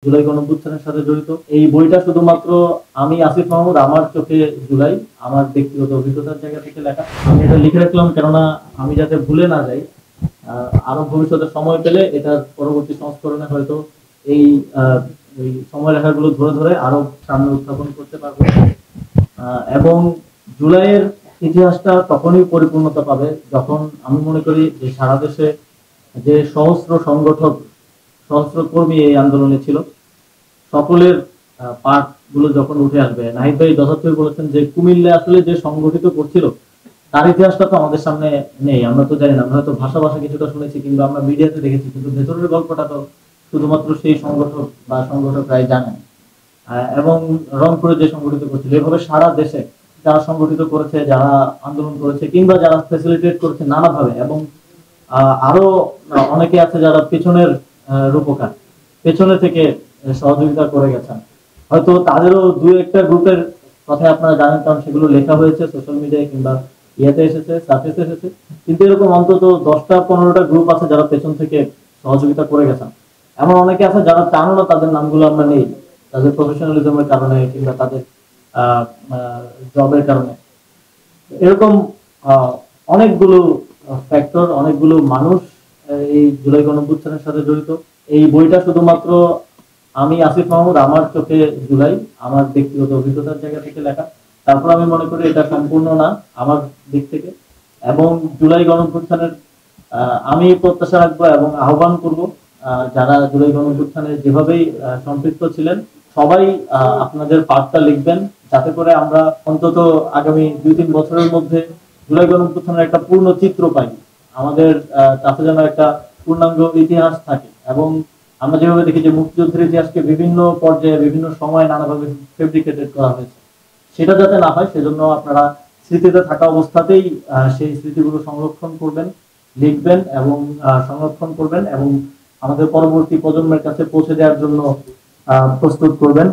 জুলাই গণঅভ্যুত্থানের সাথে জড়িত। এই বইটা শুধুমাত্র আমি আসিফ মাহমুদ আমার চোখে জুলাই আমার ব্যক্তিগত অভিজ্ঞতার জায়গা থেকে লেখা। আমি এটা লিখে রাখলাম কেননা আমি যাতে ভুলে না যাই, আরো ভবিষ্যতে সময় পেলে এটার পরবর্তী সংস্করণে হয়তো এই এই সময় লেখাগুলো ধরে ধরে আরো সামনে উত্থাপন করতে পারবো। এবং জুলাইয়ের ইতিহাসটা তখনই পরিপূর্ণতা পাবে যখন আমি মনে করি যে সারা দেশে যে সহস্র সংগঠক সহস্র কর্মী এই আন্দোলনে ছিল সকলের পাঠ গুলো যখন উঠে আসবে। নাহিদ ভাই যথার্থই বলেছেন যে কুমিল্লা আসলে যে সংগঠিত করছিল তার ইতিহাসটা তো আমাদের সামনে নেই, আমরা তো জানি না। আমরা হয়তো ভাষা ভাষা কিছুটা শুনেছি কিংবা আমরা মিডিয়াতে দেখেছি, কিন্তু ভেতরের গল্পটা তো শুধুমাত্র সেই সংগঠক বা সংগঠকরাই জানেন। এবং রংপুরে যে সংগঠিত করছিল, এভাবে সারা দেশে যারা সংগঠিত করেছে, যারা আন্দোলন করেছে কিংবা যারা ফ্যাসিলিটেট করেছে নানাভাবে, এবং আরো অনেকে আছে যারা পেছনের রূপকার, পেছনে থেকে সহযোগিতা করে গেছেন। হয়তো তাদেরও দু একটা গ্রুপের কথা আপনারা জানেন, কারণ সেগুলো লেখা হয়েছে সোশ্যাল মিডিয়ায় কিংবা ইয়েতে এসেছে, সার্ফেসে এসেছে। কিন্তু এরকম অন্তত 10টা-15টা গ্রুপ আছে যারা পেছন থেকে সহযোগিতা করে গেছেন। এমন অনেকে আছে যারা চানও না তাদের নামগুলো আমরা নেই, তাদের প্রফেশনালিজমের কারণে কিংবা তাদের জবের কারণে। এরকম অনেকগুলো ফ্যাক্টর, অনেকগুলো মানুষ এই জুলাই গণঅভ্যুত্থানের সাথে জড়িত। এই বইটা শুধুমাত্র আমি আসিফ মাহমুদ আমার চোখে জুলাই আমার ব্যক্তিগত অভিজ্ঞতার জায়গা থেকে লেখা। তারপর আমি মনে করি এটা সম্পূর্ণ না আমার দিক থেকে। এবং জুলাই গণঅভ্যুত্থানের আমি প্রত্যাশা রাখবো এবং আহ্বান করব যারা জুলাই গণঅভ্যুত্থানে যেভাবেই সম্পৃক্ত ছিলেন সবাই আপনাদের পাঠটা লিখবেন, যাতে করে আমরা অন্তত আগামী 2-3 বছরের মধ্যে জুলাই গণঅভ্যুত্থানের একটা পূর্ণ চিত্র পাই। আমাদের কাছে যেন একটা পূর্ণাঙ্গ ইতিহাস থাকে। এবং আমরা যেভাবে দেখি যে মুক্তিযুদ্ধের ইতিহাসকে বিভিন্ন পর্যায়ে বিভিন্ন সময় নানাভাবে ফেব্রিকেটেড করা হয়েছে, সেটা যাতে না হয় সেজন্য আপনারা স্মৃতিতে থাকা অবস্থাতেই সেই স্মৃতিগুলো সংরক্ষণ করবেন, লিখবেন এবং সংরক্ষণ করবেন এবং আমাদের পরবর্তী প্রজন্মের কাছে পৌঁছে দেওয়ার জন্য প্রস্তুত করবেন।